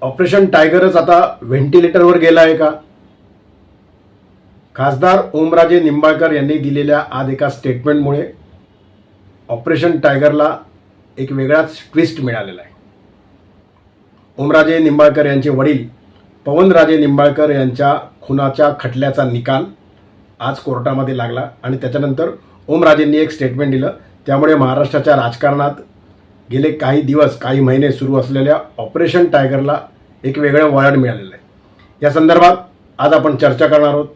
Operation टायगरच आता व्हेंटिलेटरवर गेला आहे का? खासदार ओमराजे निंबाळकर यांनी दिलेल्या आज एका स्टेटमेंटमुळे ऑपरेशन टायगरला एक वेगळाच ट्विस्ट मिळालेला आहे. ओमराजे निंबाळकर यांचे वडील पवनराजे निंबाळकर यांच्या खुनाच्या खटल्याचा निकाल आज कोर्टामध्ये लागला आणि त्याच्यानंतर ओमराजेंनी एक स्टेटमेंट दिलं. त्यामुळे महाराष्ट्राच्या राजकारणात गेले काही दिवस काही महिने सुरू असलेल्या ऑपरेशन टायगरला एक वेगळं वळण मिळालेलं आहे. या संदर्भात आज आपण चर्चा करणार आहोत,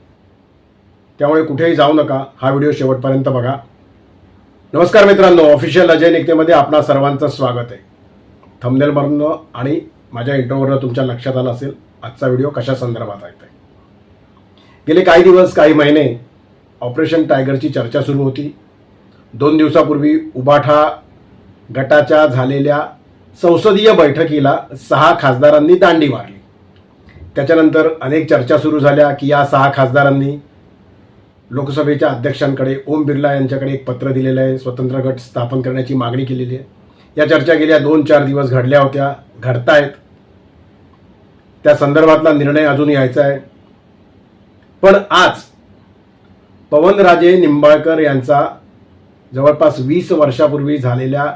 त्यामुळे कुठेही जाऊ नका, हा व्हिडिओ शेवटपर्यंत बघा. नमस्कार मित्रांनो, ऑफिशियल अजय निकतेमध्ये आपणा सर्वांचं स्वागत आहे. थंबनेलवरनं आणि माझ्या इंट्रोवरनं तुमच्या लक्षात आलं असेल आजचा व्हिडिओ कशा संदर्भात आहे. गेले काही दिवस काही महिने ऑपरेशन टायगरची चर्चा सुरू होती. 2 दिवसापूर्वी उबाठा गटाच्या झालेल्या संसदीय बैठकीला 6 खासदारांनी दांडी मारली. त्याच्यानंतर अनेक चर्चा सुरू झाल्या की या 6 खासदारांनी लोकसभेच्या अध्यक्षांकडे ओम बिर्ला यांच्याकडे एक पत्र दिलेलं आहे, स्वतंत्र गट स्थापन करण्याची मागणी केलेली आहे. या चर्चा गेल्या 2-4 दिवस घडल्या होत्या, घडतायत. त्या संदर्भातला निर्णय अजून यायचा आहे. पण आज पवनराजे निंबाळकर यांचा जवळपास 20 वर्षापूर्वी झालेल्या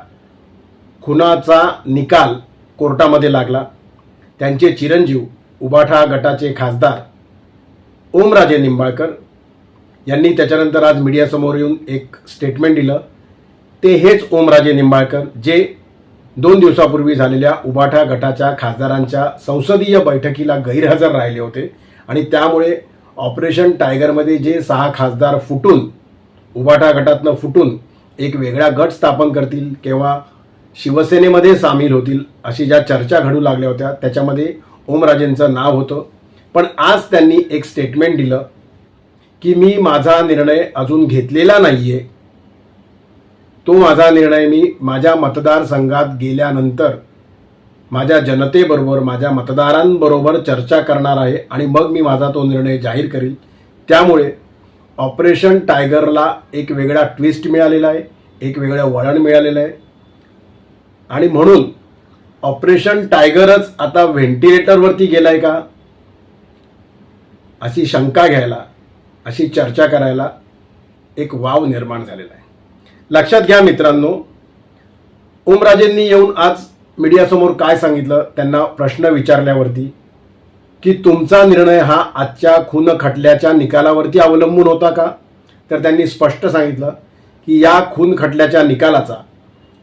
खुनाचा निकाल कोर्टामध्ये लागला. त्यांचे चिरंजीव उबाठा गटाचे खासदार ओमराजे निंबाळकर यांनी त्याच्यानंतर आज मीडियासमोर येऊन एक स्टेटमेंट दिलं. ते हेच ओमराजे निंबाळकर जे 2 दिवसापूर्वी झालेल्या उबाठा गटाच्या खासदारांच्या संसदीय बैठकीला गैरहजर राहिले होते आणि त्यामुळे ऑपरेशन टायगरमध्ये जे 6 खासदार फुटून उबाठा गटातनं फुटून एक वेगळा गट स्थापन करतील किंवा शिवसेनेमध्ये सामील होतील अशी ज्या चर्चा घडू लागल्या होत्या त्याच्यामध्ये ओमराजेंचं नाव होतं. पण आज त्यांनी एक स्टेटमेंट दिलं की मी माझा निर्णय अजून घेतलेला नाही आहे. तो माझा निर्णय मी माझ्या मतदारसंघात गेल्यानंतर माझ्या जनतेबरोबर माझ्या मतदारांबरोबर चर्चा करणार आहे आणि मग मी माझा तो निर्णय जाहीर करील. त्यामुळे ऑपरेशन टायगरला एक वेगळा ट्विस्ट मिळालेला आहे, एक वेगळं वळण मिळालेलं आहे आणि म्हणून ऑपरेशन टायगरच आता व्हेंटिलेटरवरती गेला आहे का अशी शंका घ्यायला, अशी चर्चा करायला एक वाव निर्माण झालेला आहे. लक्षात घ्या मित्रांनो, ओमराजेंनी येऊन आज मीडियासमोर काय सांगितलं, त्यांना प्रश्न विचारल्यावरती की तुमचा निर्णय हा आजच्या खून खटल्याच्या निकालावरती अवलंबून होता का, तर त्यांनी स्पष्ट सांगितलं की या खून खटल्याच्या निकालाचा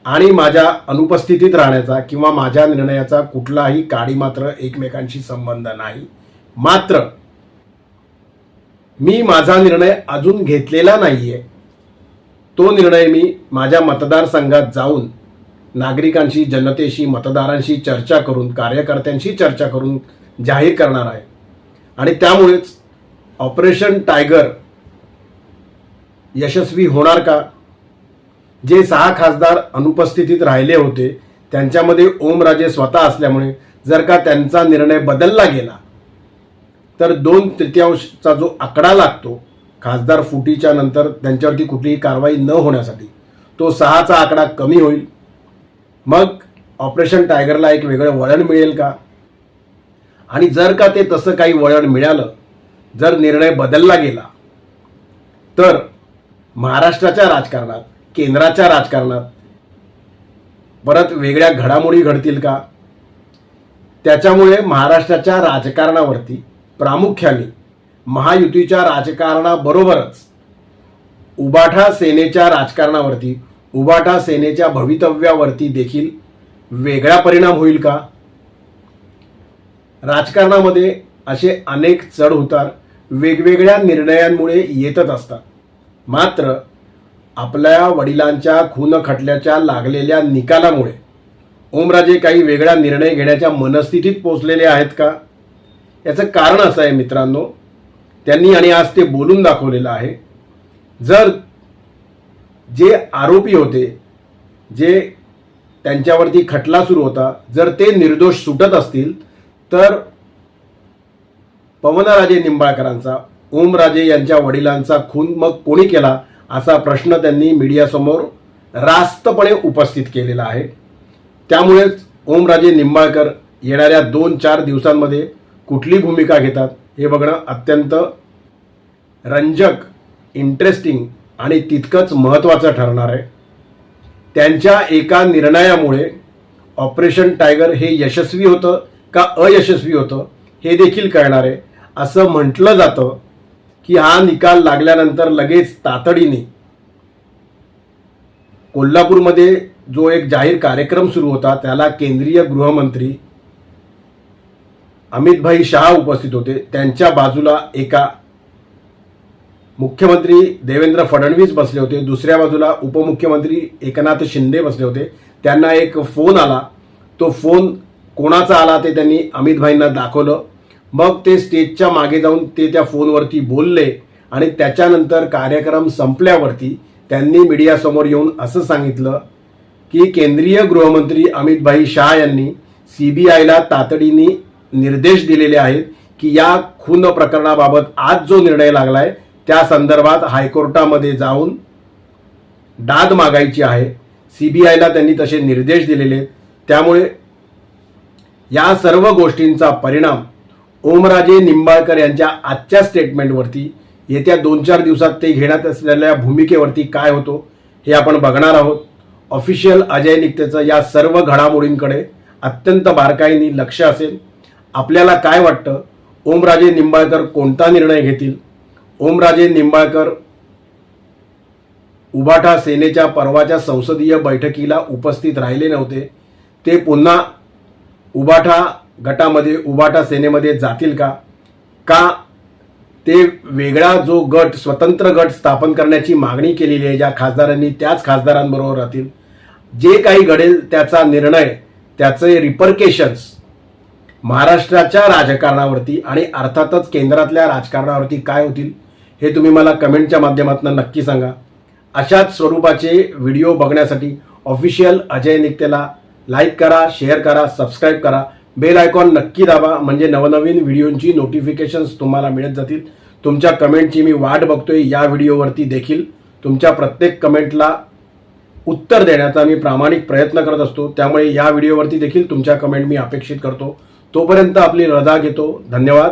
आणि माझ्या अनुपस्थितीत राहण्याचा किंवा माझ्या निर्णयाचा कुठलाही काडीमात्र एकमेकांशी संबंध नाही. मात्र मी माझा निर्णय अजून घेतलेला नाहीये. तो निर्णय मी माझ्या मतदारसंघात जाऊन नागरिकांशी, जनतेशी, मतदारांशी चर्चा करून, कार्यकर्त्यांशी चर्चा करून जाहीर करणार आहे. आणि त्यामुळेच ऑपरेशन टायगर यशस्वी होणार का? जे 6 खासदार अनुपस्थितीत राहिले होते त्यांच्यामध्ये ओमराजे स्वतः असल्यामुळे जर का त्यांचा निर्णय बदलला गेला तर 2/3चा जो आकडा लागतो खासदार फुटीच्या नंतर त्यांच्यावरती कुठलीही कारवाई न होण्यासाठी, तो 6चा आकडा कमी होईल. मग ऑपरेशन टायगरला एक वेगळं वळण मिळेल का? आणि जर का ते तसं काही वळण मिळालं, जर निर्णय बदलला गेला तर महाराष्ट्राच्या राजकारणात, केंद्राच्या राजकारणात परत वेगळ्या घडामोडी घडतील का? त्याच्यामुळे महाराष्ट्राच्या राजकारणावरती प्रामुख्याने महायुतीच्या राजकारणाबरोबरच उबाठा सेनेच्या राजकारणावरती, उबाठा सेनेच्या भवितव्यावरती देखील वेगळा परिणाम होईल का? राजकारणामध्ये असे अनेक चढउतार वेगवेगळ्या निर्णयांमुळे येतच असतात. मात्र आपल्या वडिलांच्या खून खटल्याच्या लागलेल्या निकालामुळे ओमराजे काही वेगळा निर्णय घेण्याच्या मनस्थितीत पोहोचलेले आहेत का? याचं कारण असं आहे मित्रांनो, त्यांनी आणि आज ते बोलून दाखवलेलं आहे. जर जे आरोपी होते, जे त्यांच्यावरती खटला सुरू होता, जर ते निर्दोष सुटत असतील तर पवनराजे निंबाळकरांचा, ओमराजे यांच्या वडिलांचा खून मग कोणी केला असा प्रश्न त्यांनी मीडियासमोर रास्तपणे उपस्थित केलेला आहे. त्यामुळेच ओमराजे निंबाळकर येणाऱ्या 2-4 दिवसांमध्ये कुठली भूमिका घेतात हे बघणं अत्यंत रंजक, इंटरेस्टिंग आणि तितकंच महत्त्वाचं ठरणार आहे. त्यांच्या एका निर्णयामुळे ऑपरेशन टायगर हे यशस्वी होतं का अयशस्वी होतं हे देखील कळणार आहे. असं म्हटलं जातं की हा निकाल लागल्यानंतर लगेच तातडीने कोल्हापूरमध्ये जो एक जाहीर कार्यक्रम सुरू होता त्याला केंद्रीय गृहमंत्री अमितभाई शहा उपस्थित होते. त्यांच्या बाजूला एका मुख्यमंत्री देवेंद्र फडणवीस बसले होते, दुसऱ्या बाजूला उपमुख्यमंत्री एकनाथ शिंदे बसले होते. त्यांना एक फोन आला. तो फोन कोणाचा आला ते त्यांनी अमितभाईंना दाखवलं. मग ते स्टेजच्या मागे जाऊन ते त्या फोनवरती बोलले आणि त्याच्यानंतर कार्यक्रम संपल्यावरती त्यांनी मीडियासमोर येऊन असं सांगितलं की केंद्रीय गृहमंत्री अमितभाई शहा यांनी CBIला तातडीने निर्देश दिलेले आहेत की या खून प्रकरणाबाबत आज जो निर्णय लागलाय त्या संदर्भात हायकोर्टामध्ये जाऊन दाद मागायची आहे. CBIला त्यांनी तसे निर्देश दिलेले आहेत. त्यामुळे या सर्व गोष्टींचा परिणाम ओमराजे निंबाळकर यांच्या आजच्या स्टेटमेंटवरती येत्या 2-4 दिवसात ते घेण्यात असलेल्या भूमिकेवरती काय होतो हे आपण बघणार आहोत. ऑफिशियल अजय निकतेचं या सर्व घडामोडींकडे अत्यंत बारकाईने लक्ष असेल. आपल्याला काय वाटतं, ओमराजे निंबाळकर कोणता निर्णय घेतील? ओमराजे निंबाळकर उभाटा सेनेच्या परवाच्या संसदीय बैठकीला उपस्थित राहिले नव्हते. ते पुन्हा उभाटा गटामध्ये उभाटा सेनेमध्ये जातील का? का ते वेगळा जो गट, स्वतंत्र गट स्थापन करण्याची मागणी केलेली आहे ज्या खासदारांनी, त्याच खासदारांबरोबर राहतील? जे काही घडेल त्याचा निर्णय, त्याचे रिपरकेशन्स महाराष्ट्राच्या राजकारणावरती आणि अर्थातच केंद्रातल्या राजकारणावरती काय होतील हे तुम्ही मला कमेंटच्या माध्यमातून नक्की सांगा. अशाच स्वरूपाचे व्हिडिओ बघण्यासाठी ऑफिशियल अजय निकतेला लाईक करा, शेअर करा, सबस्क्राईब करा, बेल आयकॉन नक्की दाबा, म्हणजे नवनवीन व्हिडिओंची नोटिफिकेशन्स तुम्हाला मिळत जातील. तुमच्या कमेंटची मी वाट बघतोय. या व्हिडिओवरती देखील तुमच्या प्रत्येक कमेंटला उत्तर देण्याचा मी प्रामाणिक प्रयत्न करत असतो. त्यामुळे या व्हिडिओवरती देखील तुमच्या कमेंट मी अपेक्षित करतो. तोपर्यंत आपली रजा घेतो. धन्यवाद.